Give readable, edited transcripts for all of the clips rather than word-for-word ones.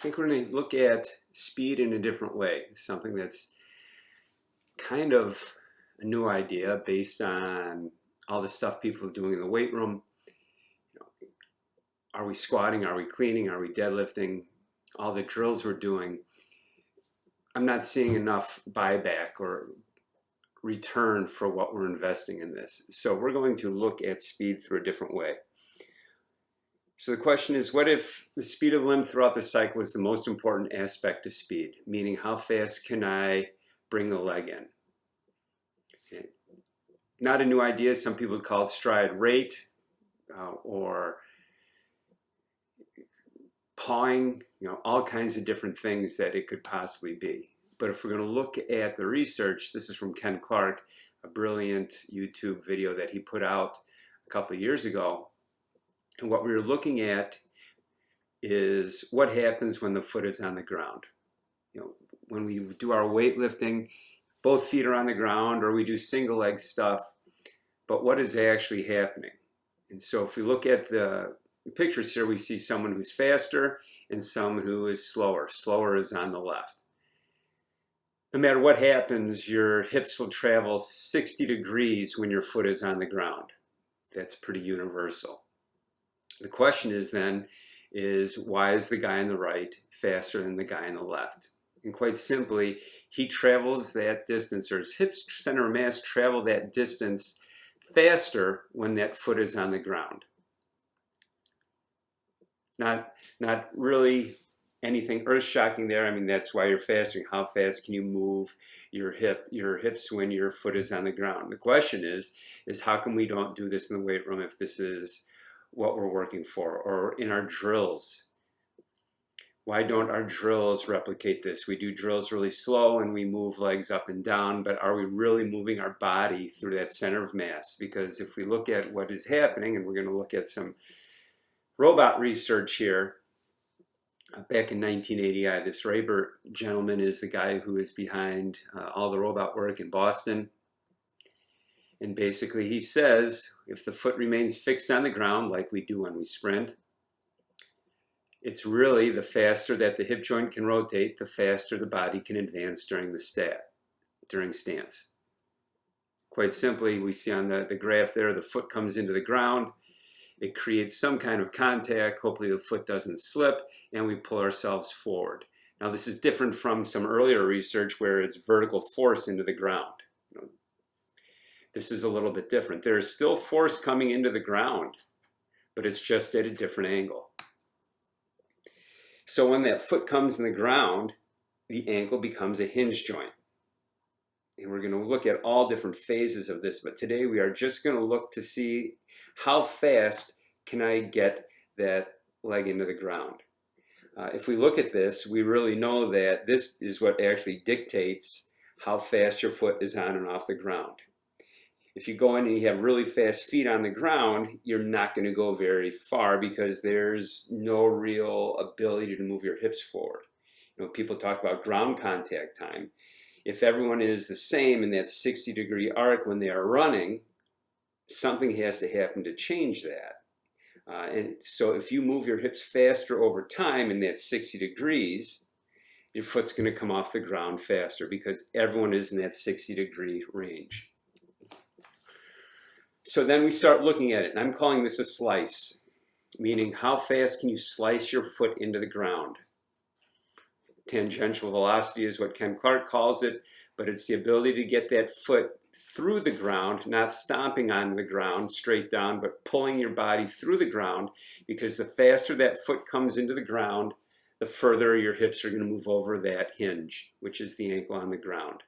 think we're going to look at speed in a different way. Something that's kind of a new idea based on all the stuff people are doing in the weight room. Are we squatting? Are we cleaning? Are we deadlifting? All the drills we're doing. I'm not seeing enough buyback or return for what we're investing in this. So we're going to look at speed through a different way. So the question is, what if the speed of the limb throughout the cycle is the most important aspect of speed? Meaning, how fast can I bring the leg in? Okay. Not a new idea. Some people call it stride rate or pawing, all kinds of different things that it could possibly be. But if we're going to look at the research, this is from Ken Clark, a brilliant YouTube video that he put out a couple of years ago. And what we were looking at is what happens when the foot is on the ground. When we do our weightlifting, both feet are on the ground, or we do single leg stuff, but what is actually happening? And so if we look at the pictures here, we see someone who's faster and someone who is slower. Slower is on the left. No matter what happens, your hips will travel 60 degrees when your foot is on the ground. That's pretty universal. The question is then, why is the guy on the right faster than the guy on the left? And quite simply, he travels that distance, or his hip center of mass travel that distance faster when that foot is on the ground. Not really anything earth-shocking there. I mean, that's why you're fasting. How fast can you move your hips when your foot is on the ground? The question is how come we don't do this in the weight room if this is what we're working for, or in our drills? Why don't our drills replicate this? We do drills really slow and we move legs up and down, but are we really moving our body through that center of mass? Because if we look at what is happening, and we're going to look at some robot research here, back in 1980, this Raber gentleman is the guy who is behind all the robot work in Boston. And basically he says, if the foot remains fixed on the ground like we do when we sprint, it's really the faster that the hip joint can rotate, the faster the body can advance during stance. Quite simply, we see on the graph there, the foot comes into the ground, it creates some kind of contact, hopefully the foot doesn't slip, and we pull ourselves forward. Now this is different from some earlier research where it's vertical force into the ground. This is a little bit different. There is still force coming into the ground, but it's just at a different angle. So when that foot comes in the ground, the ankle becomes a hinge joint. And we're going to look at all different phases of this, but today we are just going to look to see how fast can I get that leg into the ground. If we look at this, we really know that this is what actually dictates how fast your foot is on and off the ground. If you go in and you have really fast feet on the ground, you're not going to go very far because there's no real ability to move your hips forward. People talk about ground contact time. If everyone is the same in that 60-degree arc when they are running, something has to happen to change that. And so if you move your hips faster over time in that 60 degrees, your foot's going to come off the ground faster because everyone is in that 60-degree range. So then we start looking at it, and I'm calling this a slice, meaning how fast can you slice your foot into the ground? Tangential velocity is what Ken Clark calls it, but it's the ability to get that foot through the ground, not stomping on the ground straight down, but pulling your body through the ground, because the faster that foot comes into the ground, the further your hips are going to move over that hinge, which is the ankle on the ground.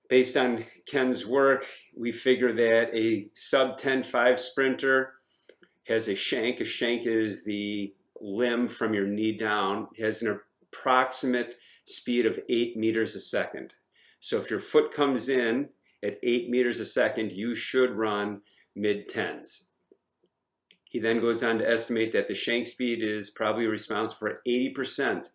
Based on Ken's work, we figure that a sub 10.5 sprinter has a shank. A shank is the limb from your knee down. It has an approximate speed of 8 meters a second. So if your foot comes in at 8 meters a second, you should run mid-10s. He then goes on to estimate that the shank speed is probably responsible for 80%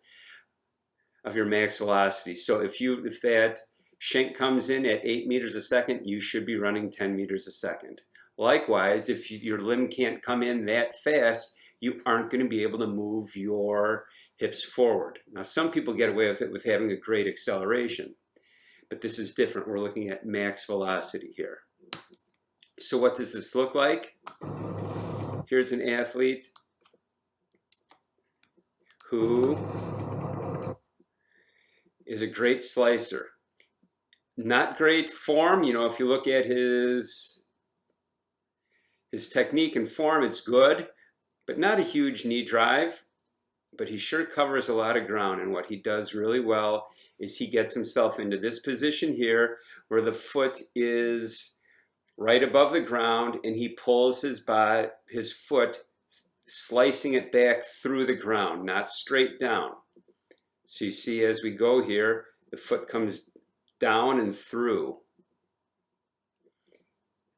of your max velocity. So if that shank comes in at 8 meters a second, you should be running 10 meters a second. Likewise, if your limb can't come in that fast, you aren't going to be able to move your hips forward. Now, some people get away with it with having a great acceleration, but this is different. We're looking at max velocity here. So what does this look like? Here's an athlete who is a great slicer. Not great form, you know, if you look at his technique and form, it's good, but not a huge knee drive. But he sure covers a lot of ground, and what he does really well is he gets himself into this position here where the foot is right above the ground, and he pulls his foot, slicing it back through the ground, not straight down. So you see as we go here, the foot comes down and through.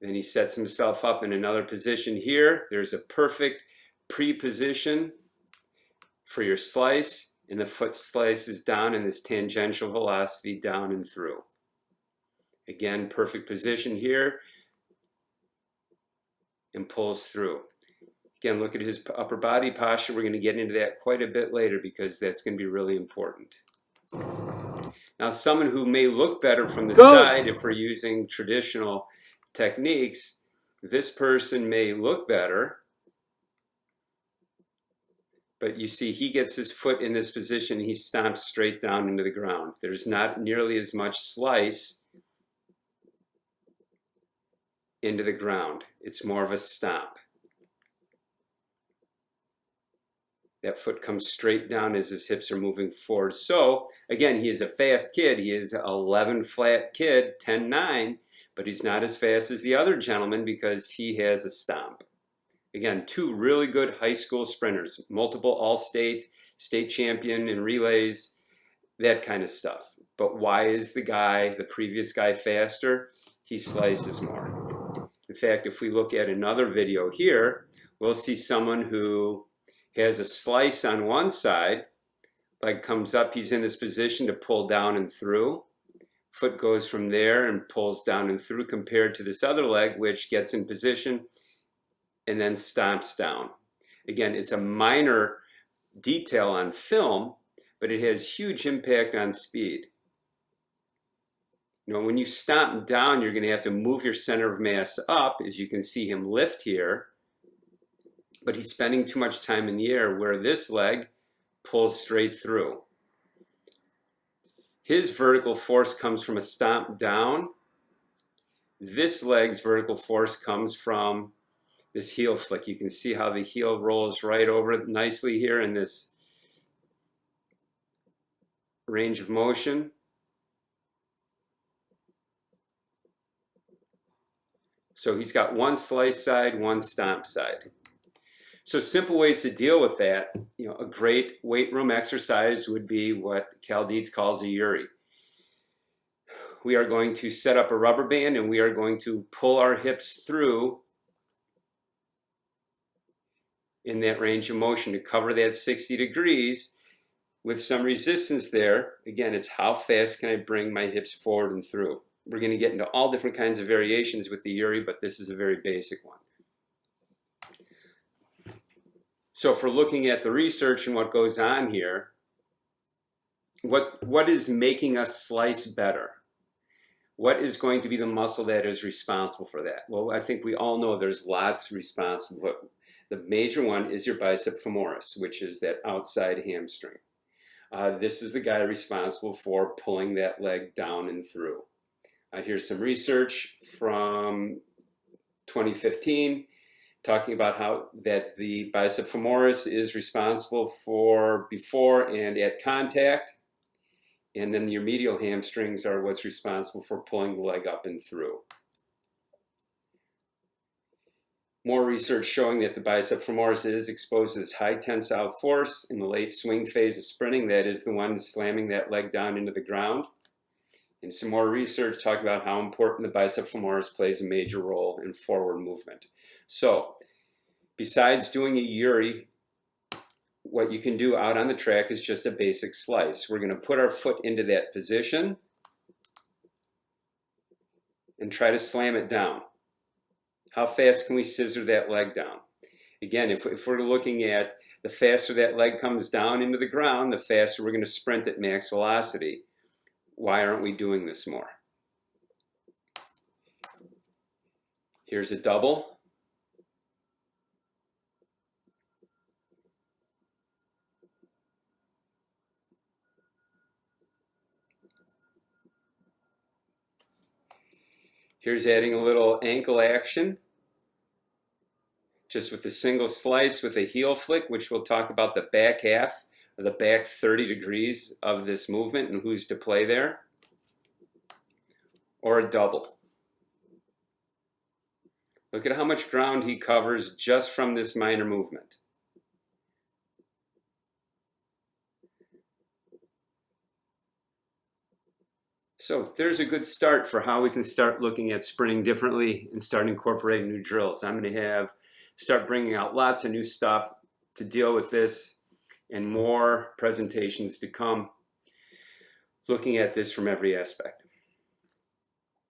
Then he sets himself up in another position here. There's a perfect pre-position for your slice, and the foot slices down in this tangential velocity down and through. Again, perfect position here, and pulls through. Again, look at his upper body posture. We're going to get into that quite a bit later because that's going to be really important. Now, someone who may look better from the side, if we're using traditional techniques, this person may look better. But you see, he gets his foot in this position, he stomps straight down into the ground. There's not nearly as much slice into the ground. It's more of a stomp. That foot comes straight down as his hips are moving forward. So, again, he is a fast kid. He is an 11 flat kid, 10-9, but he's not as fast as the other gentleman because he has a stomp. Again, two really good high school sprinters, multiple all-state, state champion in relays, that kind of stuff. But why is the previous guy faster? He slices more. In fact, if we look at another video here, we'll see someone who has a slice on one side, leg comes up, he's in this position to pull down and through. Foot goes from there and pulls down and through compared to this other leg, which gets in position and then stomps down. Again, it's a minor detail on film, but it has huge impact on speed. You know, when you stomp down, you're going to have to move your center of mass up, as you can see him lift here, but he's spending too much time in the air, where this leg pulls straight through. His vertical force comes from a stomp down. This leg's vertical force comes from this heel flick. You can see how the heel rolls right over it nicely here in this range of motion. So he's got one slice side, one stomp side. So simple ways to deal with that, you know, a great weight room exercise would be what Cal Dietz calls a Yuri. We are going to set up a rubber band and we are going to pull our hips through in that range of motion to cover that 60 degrees with some resistance there. Again, it's how fast can I bring my hips forward and through. We're going to get into all different kinds of variations with the Yuri, but this is a very basic one. So if we're looking at the research and what goes on here, what is making us slice better? What is going to be the muscle that is responsible for that? Well, I think we all know there's lots responsible, but the major one is your bicep femoris, which is that outside hamstring. This is the guy responsible for pulling that leg down and through. Here's some research from 2015 talking about how that the bicep femoris is responsible for before and at contact, and then your medial hamstrings are what's responsible for pulling the leg up and through. More research showing that the bicep femoris is exposed to this high tensile force in the late swing phase of sprinting. That is the one slamming that leg down into the ground. And some more research talking about how important the bicep femoris plays a major role in forward movement. So, besides doing a Yuri, what you can do out on the track is just a basic slice. We're going to put our foot into that position and try to slam it down. How fast can we scissor that leg down? Again, if we're looking at the faster that leg comes down into the ground, the faster we're going to sprint at max velocity. Why aren't we doing this more? Here's a double. Here's adding a little ankle action, just with a single slice with a heel flick, which we'll talk about the back half, or the back 30 degrees of this movement and who's to play there. Or a double. Look at how much ground he covers just from this minor movement. So there's a good start for how we can start looking at sprinting differently and start incorporating new drills. I'm going to start bringing out lots of new stuff to deal with this and more presentations to come, looking at this from every aspect.